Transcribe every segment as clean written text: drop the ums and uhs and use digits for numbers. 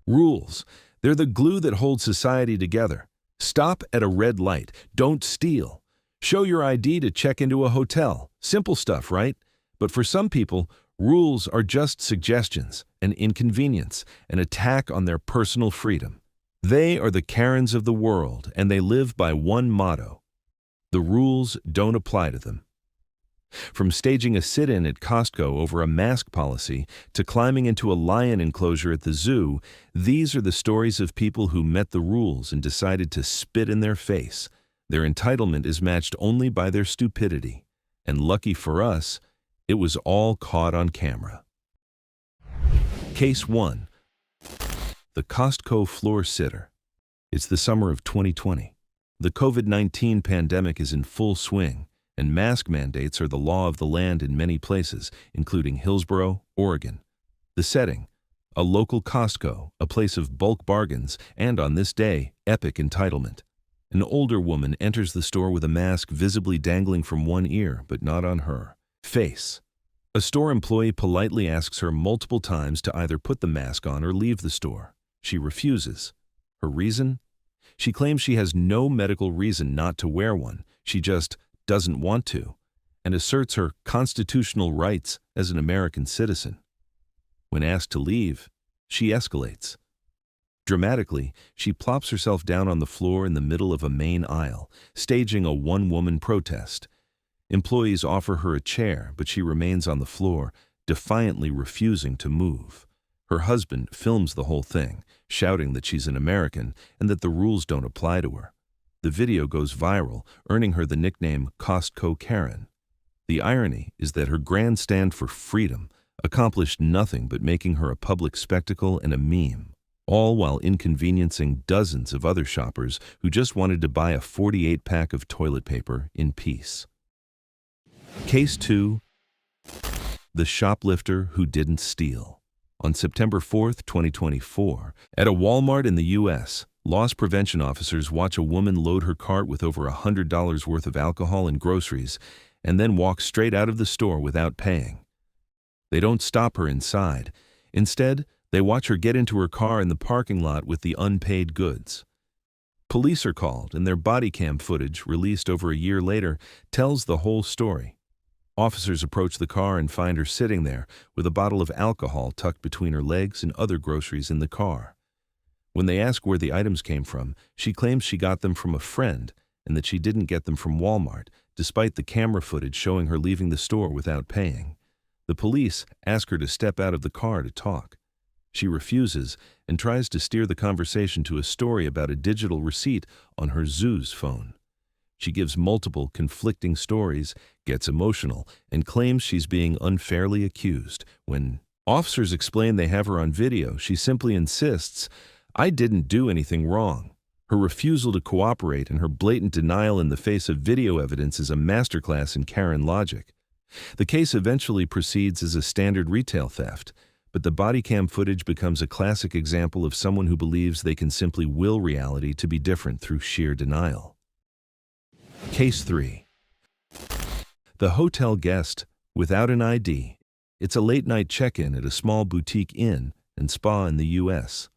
Rules. They're the glue that holds society together. Stop at a red light. Don't steal. Show your ID to check into a hotel. Simple stuff, right? But for some people, rules are just suggestions, an inconvenience, an attack on their personal freedom. They are the Karens of the world, and they live by one motto: the rules don't apply to them. From staging a sit-in at Costco over a mask policy to climbing into a lion enclosure at the zoo, these are the stories of people who met the rules and decided to spit in their face. Their entitlement is matched only by their stupidity. And lucky for us, it was all caught on camera. Case 1. The Costco floor sitter. It's the summer of 2020. The COVID-19 pandemic is in full swing, and mask mandates are the law of the land in many places, including Hillsboro, Oregon. The setting: a local Costco, a place of bulk bargains, and on this day, epic entitlement. An older woman enters the store with a mask visibly dangling from one ear, but not on her face. A store employee politely asks her multiple times to either put the mask on or leave the store. She refuses. Her reason? She claims she has no medical reason not to wear one. She just doesn't want to, and asserts her constitutional rights as an American citizen. When asked to leave, she escalates. Dramatically, she plops herself down on the floor in the middle of a main aisle, staging a one-woman protest. Employees offer her a chair, but she remains on the floor, defiantly refusing to move. Her husband films the whole thing, shouting that she's an American and that the rules don't apply to her. The video goes viral, earning her the nickname Costco Karen. The irony is that her grand stand for freedom accomplished nothing but making her a public spectacle and a meme, all while inconveniencing dozens of other shoppers who just wanted to buy a 48-pack of toilet paper in peace. Case 2. The shoplifter who didn't steal. On September 4, 2024, at a Walmart in the U.S., loss prevention officers watch a woman load her cart with over $100 worth of alcohol and groceries and then walk straight out of the store without paying. They don't stop her inside. Instead, they watch her get into her car in the parking lot with the unpaid goods. Police are called, and their body cam footage, released over a year later, tells the whole story. Officers approach the car and find her sitting there with a bottle of alcohol tucked between her legs and other groceries in the car. When they ask where the items came from, she claims she got them from a friend and that she didn't get them from Walmart, despite the camera footage showing her leaving the store without paying. The police ask her to step out of the car to talk. She refuses and tries to steer the conversation to a story about a digital receipt on her zoo's phone. She gives multiple conflicting stories, gets emotional, and claims she's being unfairly accused. When officers explain they have her on video, she simply insists, "I didn't do anything wrong." Her refusal to cooperate and her blatant denial in the face of video evidence is a masterclass in Karen logic. The case eventually proceeds as a standard retail theft, but the body cam footage becomes a classic example of someone who believes they can simply will reality to be different through sheer denial. Case 3. The hotel guest without an ID. It's a late-night check-in at a small boutique inn and spa in the U.S.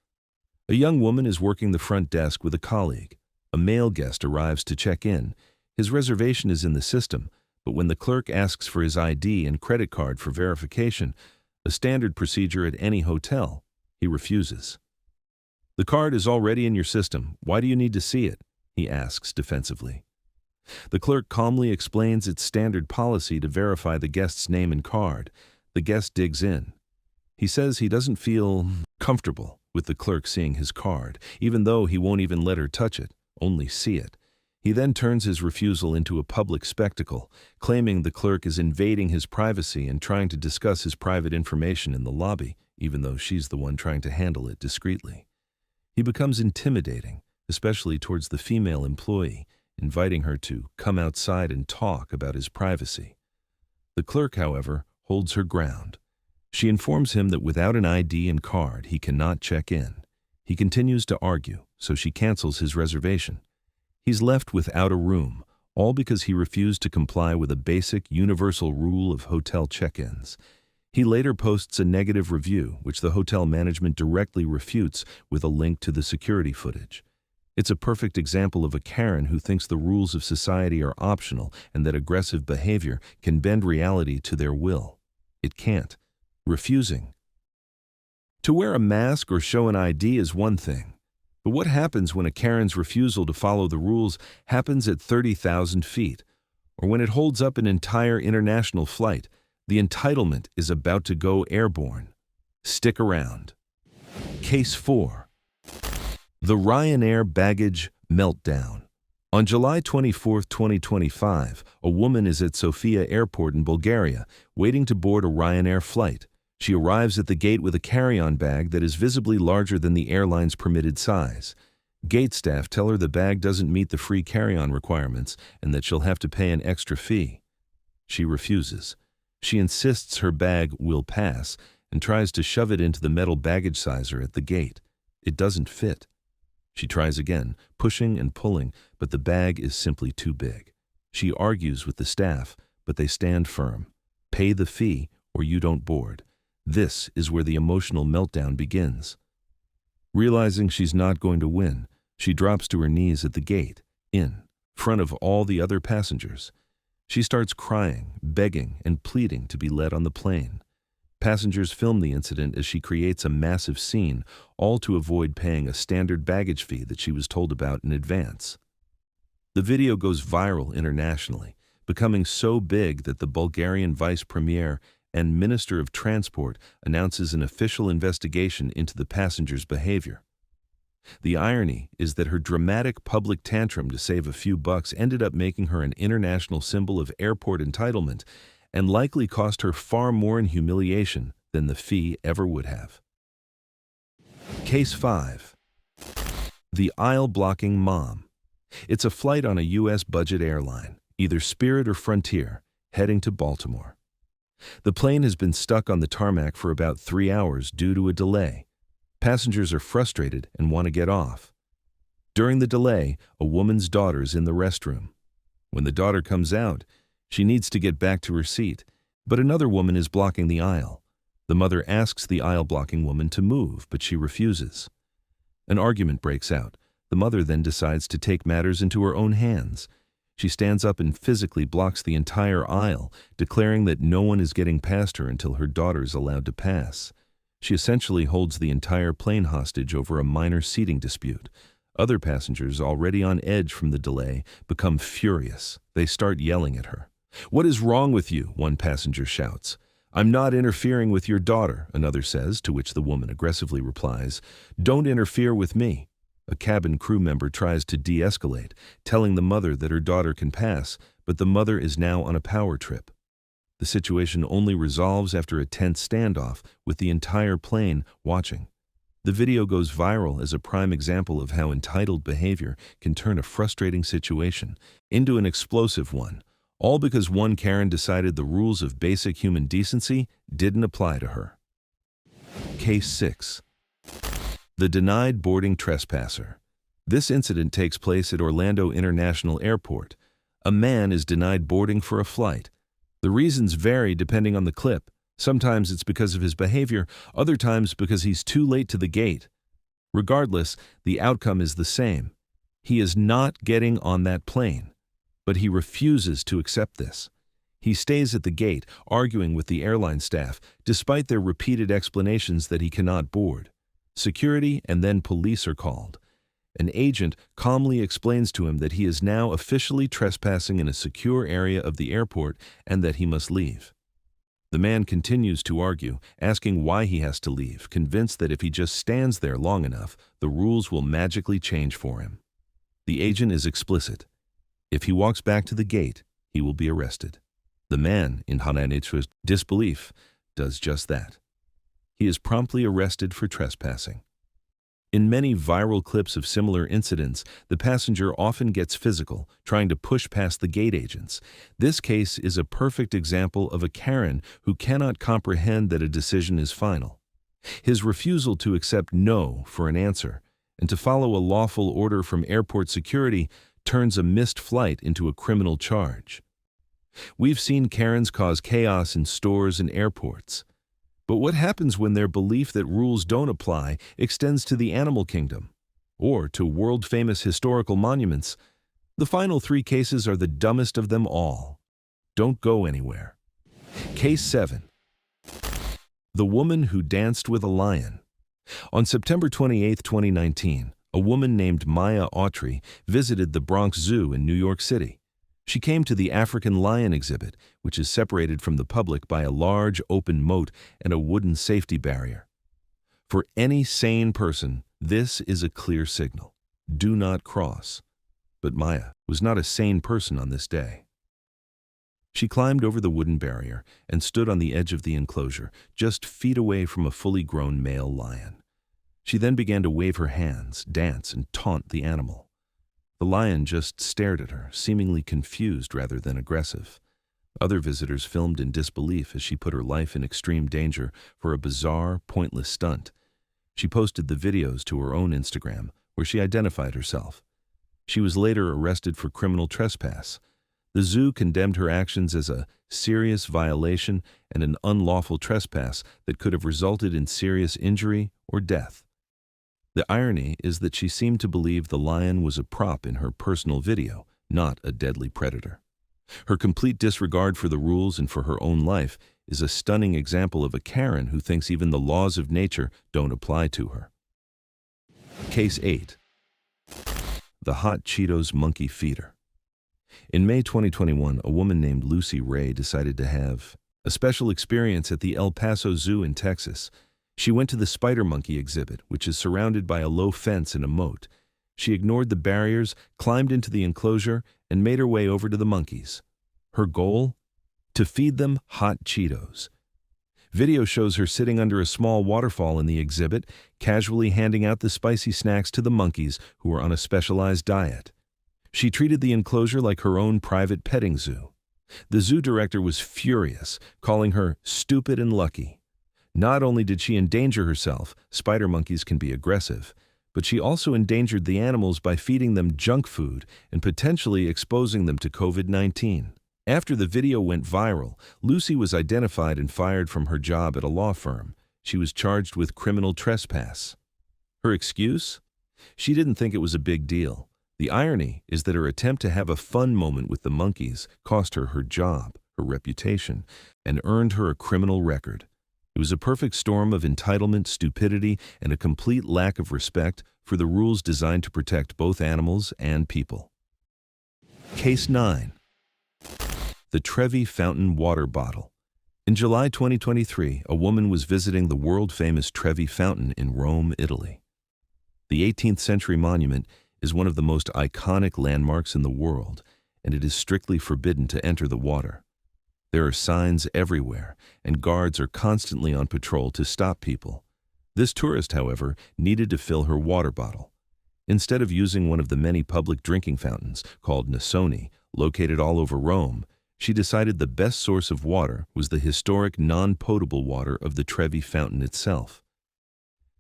A young woman is working the front desk with a colleague. A male guest arrives to check in. His reservation is in the system, but when the clerk asks for his ID and credit card for verification, a standard procedure at any hotel, he refuses. "The card is already in your system. Why do you need to see it?" he asks defensively. The clerk calmly explains its standard policy to verify the guest's name and card. The guest digs in. He says he doesn't feel comfortable with the clerk seeing his card, even though he won't even let her touch it, only see it. He then turns his refusal into a public spectacle, claiming the clerk is invading his privacy and trying to discuss his private information in the lobby, even though she's the one trying to handle it discreetly. He becomes intimidating, especially towards the female employee, inviting her to come outside and talk about his privacy. The clerk, however, holds her ground. She informs him that without an ID and card, he cannot check in. He continues to argue, so she cancels his reservation. He's left without a room, all because he refused to comply with a basic, universal rule of hotel check-ins. He later posts a negative review, which the hotel management directly refutes with a link to the security footage. It's a perfect example of a Karen who thinks the rules of society are optional and that aggressive behavior can bend reality to their will. It can't. Refusing to wear a mask or show an ID is one thing. But what happens when a Karen's refusal to follow the rules happens at 30,000 feet? Or when it holds up an entire international flight? The entitlement is about to go airborne. Stick around. Case 4. The Ryanair baggage meltdown. On July 24, 2025, a woman is at Sofia Airport in Bulgaria, waiting to board a Ryanair flight. She arrives at the gate with a carry-on bag that is visibly larger than the airline's permitted size. Gate staff tell her the bag doesn't meet the free carry-on requirements and that she'll have to pay an extra fee. She refuses. She insists her bag will pass and tries to shove it into the metal baggage sizer at the gate. It doesn't fit. She tries again, pushing and pulling, but the bag is simply too big. She argues with the staff, but they stand firm. Pay the fee or you don't board. This is where the emotional meltdown begins. Realizing she's not going to win, she drops to her knees at the gate, in front of all the other passengers. She starts crying, begging, and pleading to be let on the plane. Passengers film the incident as she creates a massive scene, all to avoid paying a standard baggage fee that she was told about in advance. The video goes viral internationally, becoming so big that the Bulgarian vice premier and Minister of Transport announces an official investigation into the passenger's behavior. The irony is that her dramatic public tantrum to save a few bucks ended up making her an international symbol of airport entitlement and likely cost her far more in humiliation than the fee ever would have. Case 5. The aisle-blocking mom. It's a flight on a U.S. budget airline, either Spirit or Frontier, heading to Baltimore. The plane has been stuck on the tarmac for about 3 hours due to a delay. Passengers are frustrated and want to get off. During the delay, a woman's daughter's in the restroom. When the daughter comes out, she needs to get back to her seat, but another woman is blocking the aisle. The mother asks the aisle-blocking woman to move, but she refuses. An argument breaks out. The mother then decides to take matters into her own hands. She stands up and physically blocks the entire aisle, declaring that no one is getting past her until her daughter is allowed to pass. She essentially holds the entire plane hostage over a minor seating dispute. Other passengers, already on edge from the delay, become furious. They start yelling at her. "What is wrong with you?" one passenger shouts. "I'm not interfering with your daughter," another says, to which the woman aggressively replies, "Don't interfere with me." A cabin crew member tries to de-escalate, telling the mother that her daughter can pass, but the mother is now on a power trip. The situation only resolves after a tense standoff, with the entire plane watching. The video goes viral as a prime example of how entitled behavior can turn a frustrating situation into an explosive one, all because one Karen decided the rules of basic human decency didn't apply to her. Case 6. The denied boarding trespasser. This incident takes place at Orlando International Airport. A man is denied boarding for a flight. The reasons vary depending on the clip. Sometimes it's because of his behavior, other times because he's too late to the gate. Regardless, the outcome is the same. He is not getting on that plane, but he refuses to accept this. He stays at the gate, arguing with the airline staff, despite their repeated explanations that he cannot board. Security and then police are called. An agent calmly explains to him that he is now officially trespassing in a secure area of the airport and that he must leave. The man continues to argue, asking why he has to leave, convinced that if he just stands there long enough, the rules will magically change for him. The agent is explicit. If he walks back to the gate, he will be arrested. The man, in Hananich's disbelief, does just that. He is promptly arrested for trespassing. In many viral clips of similar incidents, the passenger often gets physical, trying to push past the gate agents. This case is a perfect example of a Karen who cannot comprehend that a decision is final. His refusal to accept no for an answer and to follow a lawful order from airport security turns a missed flight into a criminal charge. We've seen Karens cause chaos in stores and airports. But what happens when their belief that rules don't apply extends to the animal kingdom, or to world-famous historical monuments? The final three cases are the dumbest of them all. Don't go anywhere. Case 7. The woman who danced with a lion. On September 28, 2019, a woman named Maya Autry visited the Bronx Zoo in New York City. She came to the African lion exhibit, which is separated from the public by a large open moat and a wooden safety barrier. For any sane person, this is a clear signal. Do not cross. But Maya was not a sane person on this day. She climbed over the wooden barrier and stood on the edge of the enclosure, just feet away from a fully grown male lion. She then began to wave her hands, dance, and taunt the animal. The lion just stared at her, seemingly confused rather than aggressive. Other visitors filmed in disbelief as she put her life in extreme danger for a bizarre, pointless stunt. She posted the videos to her own Instagram, where she identified herself. She was later arrested for criminal trespass. The zoo condemned her actions as a serious violation and an unlawful trespass that could have resulted in serious injury or death. The irony is that she seemed to believe the lion was a prop in her personal video, not a deadly predator. Her complete disregard for the rules and for her own life is a stunning example of a Karen who thinks even the laws of nature don't apply to her. Case 8. The Hot Cheetos Monkey Feeder. In May 2021, a woman named Lucy Ray decided to have a special experience at the El Paso Zoo in Texas. She went to the spider monkey exhibit, which is surrounded by a low fence and a moat. She ignored the barriers, climbed into the enclosure, and made her way over to the monkeys. Her goal? To feed them hot Cheetos. Video shows her sitting under a small waterfall in the exhibit, casually handing out the spicy snacks to the monkeys who were on a specialized diet. She treated the enclosure like her own private petting zoo. The zoo director was furious, calling her stupid and lucky. Not only did she endanger herself, spider monkeys can be aggressive, but she also endangered the animals by feeding them junk food and potentially exposing them to COVID-19. After the video went viral, Lucy was identified and fired from her job at a law firm. She was charged with criminal trespass. Her excuse? She didn't think it was a big deal. The irony is that her attempt to have a fun moment with the monkeys cost her her job, her reputation, and earned her a criminal record. It was a perfect storm of entitlement, stupidity, and a complete lack of respect for the rules designed to protect both animals and people. Case 9. The Trevi Fountain water bottle. In July 2023, a woman was visiting the world-famous Trevi Fountain in Rome, Italy. The 18th century monument is one of the most iconic landmarks in the world, and it is strictly forbidden to enter the water. There are signs everywhere, and guards are constantly on patrol to stop people. This tourist, however, needed to fill her water bottle. Instead of using one of the many public drinking fountains, called Nasoni, located all over Rome, she decided the best source of water was the historic non-potable water of the Trevi Fountain itself.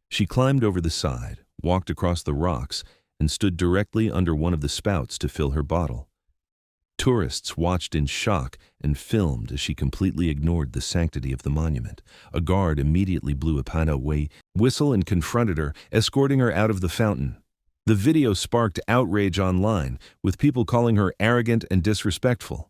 She climbed over the side, walked across the rocks, and stood directly under one of the spouts to fill her bottle. Tourists watched in shock and filmed as she completely ignored the sanctity of the monument. A guard immediately blew a panaway whistle and confronted her, escorting her out of the fountain. The video sparked outrage online, with people calling her arrogant and disrespectful.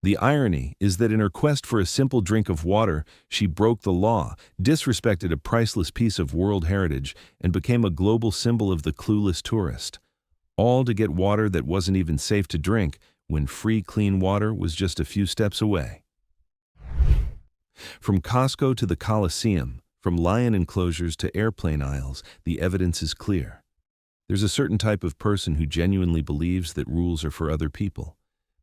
The irony is that in her quest for a simple drink of water, she broke the law, disrespected a priceless piece of world heritage, and became a global symbol of the clueless tourist. All to get water that wasn't even safe to drink, when free, clean water was just a few steps away. From Costco to the Colosseum, from lion enclosures to airplane aisles, the evidence is clear. There's a certain type of person who genuinely believes that rules are for other people.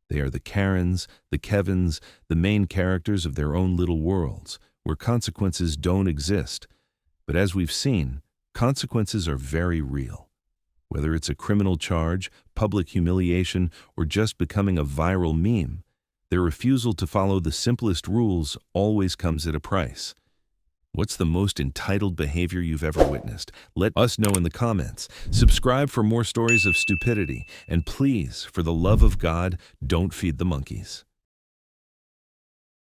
They are the Karens, the Kevins, the main characters of their own little worlds, where consequences don't exist. But as we've seen, consequences are very real. Whether it's a criminal charge, public humiliation, or just becoming a viral meme, their refusal to follow the simplest rules always comes at a price. What's the most entitled behavior you've ever witnessed? Let us know in the comments. Subscribe for more stories of stupidity, and please, for the love of God, don't feed the monkeys.